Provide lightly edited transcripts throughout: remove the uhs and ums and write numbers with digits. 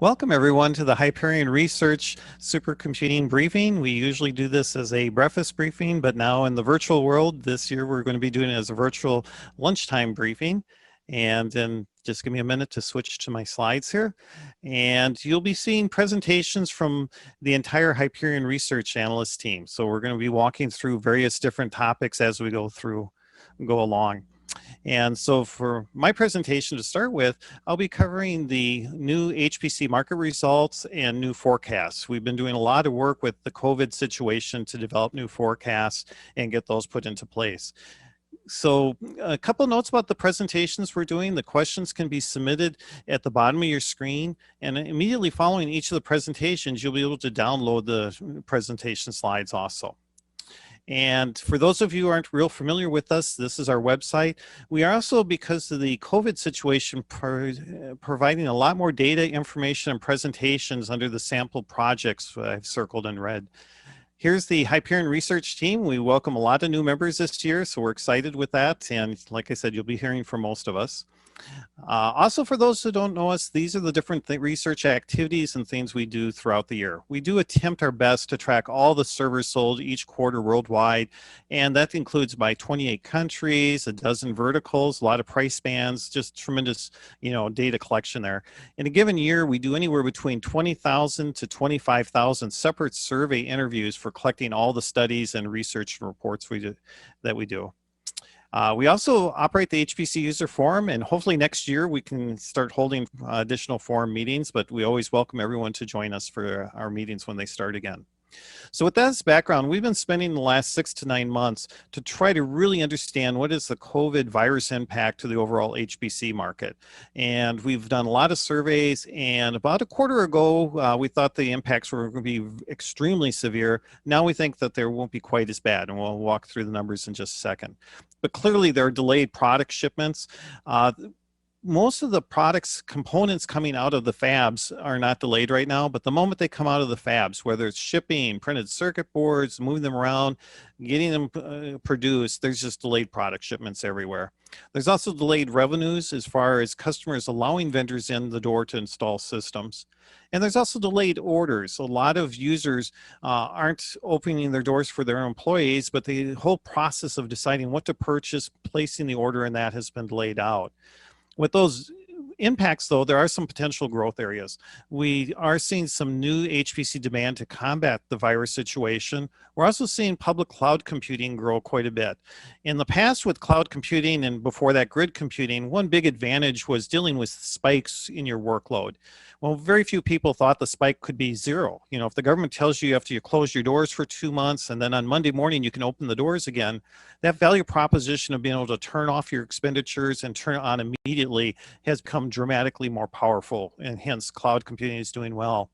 Welcome everyone to the Hyperion Research Supercomputing Briefing. We usually do this as a breakfast briefing, but now in the virtual world, this year we're going to be doing it as a virtual lunchtime briefing. And then just give me a minute to switch to my slides here. And you'll be seeing presentations from the entire Hyperion Research Analyst team. So we're going to be walking through various different topics as we go along. And so for my presentation to start with, I'll be covering the new HPC market results and new forecasts. We've been doing a lot of work with the COVID situation to develop new forecasts and get those put into place. So a couple notes about the presentations we're doing. The questions can be submitted at the bottom of your screen, and immediately following each of the presentations, you'll be able to download the presentation slides also. And for those of you who aren't real familiar with us, this is our website. We are also, because of the COVID situation, providing a lot more data, information, and presentations under the sample projects I've circled in red. Here's the Hyperion research team. We welcome a lot of new members this year, so we're excited with that. And like I said, you'll be hearing from most of us. Also, for those who don't know us, these are the different research activities and things we do throughout the year. We do attempt our best to track all the servers sold each quarter worldwide, and that includes by 28 countries, a dozen verticals, a lot of price bands, just tremendous, data collection there. In a given year, we do anywhere between 20,000 to 25,000 separate survey interviews for collecting all the studies and research and reports that we do. We also operate the HPC user forum, and hopefully next year we can start holding additional forum meetings, but we always welcome everyone to join us for our meetings when they start again. So with that as background, we've been spending the last 6 to 9 months to try to really understand what is the COVID virus impact to the overall HPC market. And we've done a lot of surveys, and about a quarter ago, we thought the impacts were going to be extremely severe. Now we think that they won't be quite as bad, and we'll walk through the numbers in just a second. But clearly there are delayed product shipments. Most of the products, components coming out of the fabs are not delayed right now, but the moment they come out of the fabs, whether it's shipping, printed circuit boards, moving them around, getting them produced, there's just delayed product shipments everywhere. There's also delayed revenues as far as customers allowing vendors in the door to install systems. And there's also delayed orders. A lot of users aren't opening their doors for their employees, but the whole process of deciding what to purchase, placing the order, and that has been delayed out. With those impacts, though, there are some potential growth areas. We are seeing some new HPC demand to combat the virus situation. We're also seeing public cloud computing grow quite a bit. In the past, with cloud computing and before that grid computing, one big advantage was dealing with spikes in your workload. Well, very few people thought the spike could be zero. If the government tells you have to close your doors for 2 months and then on Monday morning you can open the doors again, that value proposition of being able to turn off your expenditures and turn it on immediately has become dramatically more powerful, and hence cloud computing is doing well.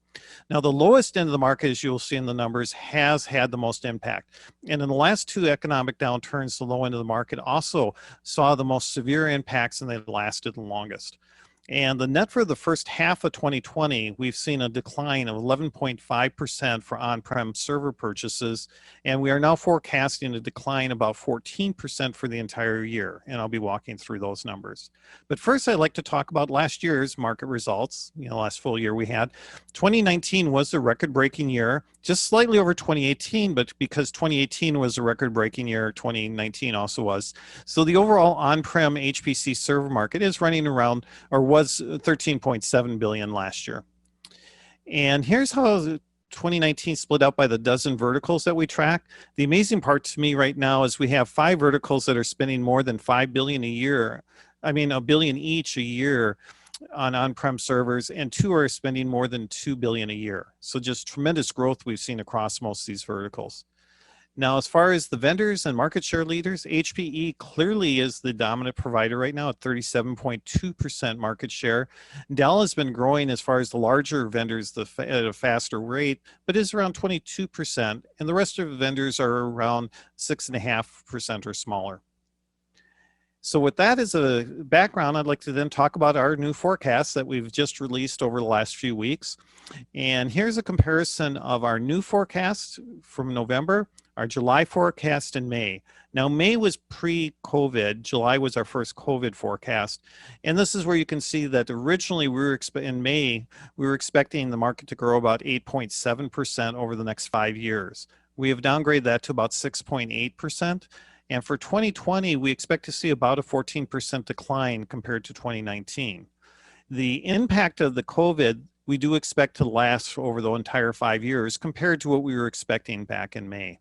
Now, the lowest end of the market, as you'll see in the numbers, has had the most impact. And in the last 2 economic downturns, the low end of the market also saw the most severe impacts, and they lasted the longest. And the net for the first half of 2020, we've seen a decline of 11.5% for on-prem server purchases, and we are now forecasting a decline about 14% for the entire year, and I'll be walking through those numbers. But first, I'd like to talk about last year's market results, last full year we had. 2019 was a record-breaking year, just slightly over 2018, but because 2018 was a record-breaking year, 2019 also was. So the overall on-prem HPC server market is running around, or was 13.7 billion last year. And here's how 2019 split out by the dozen verticals that we track. The amazing part to me right now is we have 5 verticals that are spending more than 5 billion a year. I mean, $1 billion each a year on-prem servers, and 2 are spending more than 2 billion a year. So just tremendous growth we've seen across most of these verticals. Now, as far as the vendors and market share leaders, HPE clearly is the dominant provider right now at 37.2% market share. Dell has been growing as far as the larger vendors at a faster rate, but is around 22%, and the rest of the vendors are around 6.5% or smaller. So with that as a background, I'd like to then talk about our new forecast that we've just released over the last few weeks. And here's a comparison of our new forecast from November, our July forecast in May. Now, May was pre-COVID. July was our first COVID forecast. And this is where you can see that originally in May, we were expecting the market to grow about 8.7% over the next 5 years. We have downgraded that to about 6.8%. And for 2020, we expect to see about a 14% decline compared to 2019. The impact of the COVID, we do expect to last over the entire 5 years compared to what we were expecting back in May.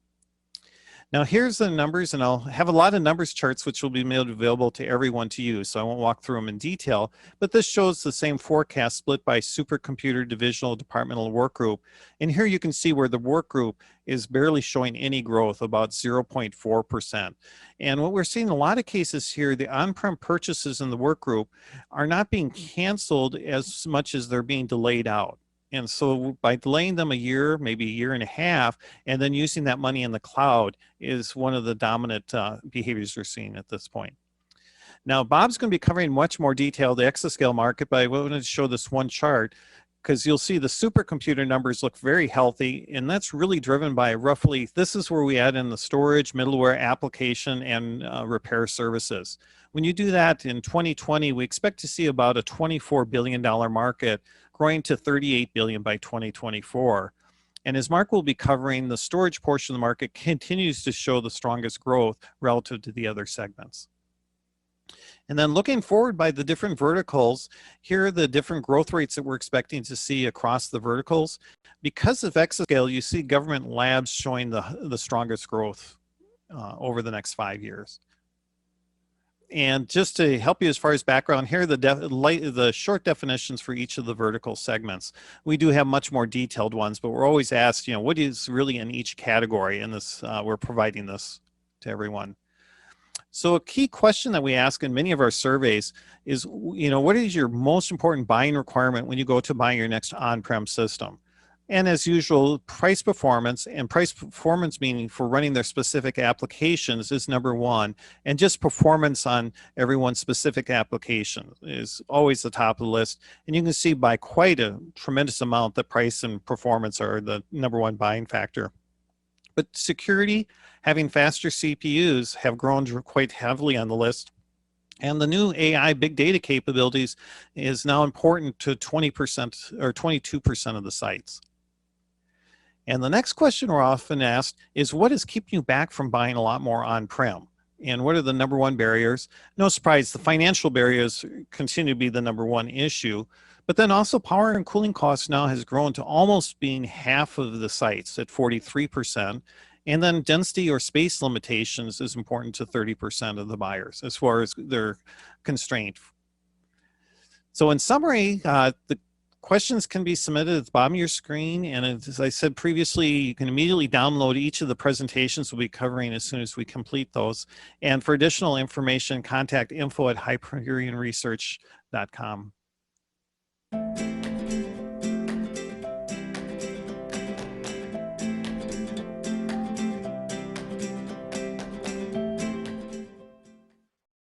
Now here's the numbers, and I'll have a lot of numbers charts which will be made available to everyone to use, so I won't walk through them in detail, but this shows the same forecast split by supercomputer divisional departmental work group. And here you can see where the work group is barely showing any growth, about 0.4%. And what we're seeing in a lot of cases here, the on-prem purchases in the work group are not being canceled as much as they're being delayed out. And so by delaying them a year, maybe a year and a half, and then using that money in the cloud is one of the dominant behaviors we're seeing at this point. Now, Bob's going to be covering much more detail the exascale market, but I wanted to show this one chart because you'll see the supercomputer numbers look very healthy, and that's really driven by roughly, this is where we add in the storage, middleware, application, and repair services. When you do that in 2020, we expect to see about a $24 billion market growing to $38 billion by 2024. And as Mark will be covering, the storage portion of the market continues to show the strongest growth relative to the other segments. And then looking forward by the different verticals, here are the different growth rates that we're expecting to see across the verticals. Because of exascale, you see government labs showing the strongest growth over the next 5 years. And just to help you as far as background, here are the short definitions for each of the vertical segments. We do have much more detailed ones, but we're always asked, what is really in each category? And this, we're providing this to everyone. So a key question that we ask in many of our surveys is, what is your most important buying requirement when you go to buy your next on-prem system? And as usual, price performance, and price performance meaning for running their specific applications is number one, and just performance on everyone's specific application is always the top of the list. And you can see by quite a tremendous amount that price and performance are the number one buying factor. But security, having faster CPUs have grown quite heavily on the list. And the new AI big data capabilities is now important to 20% or 22% of the sites. And the next question we're often asked is, what is keeping you back from buying a lot more on-prem? And what are the number one barriers? No surprise, the financial barriers continue to be the number one issue. But then also power and cooling costs now has grown to almost being half of the sites at 43%. And then density or space limitations is important to 30% of the buyers as far as their constraint. So in summary, the questions can be submitted at the bottom of your screen, and as I said previously, you can immediately download each of the presentations we'll be covering as soon as we complete those. And for additional information, contact info@hyperionresearch.com.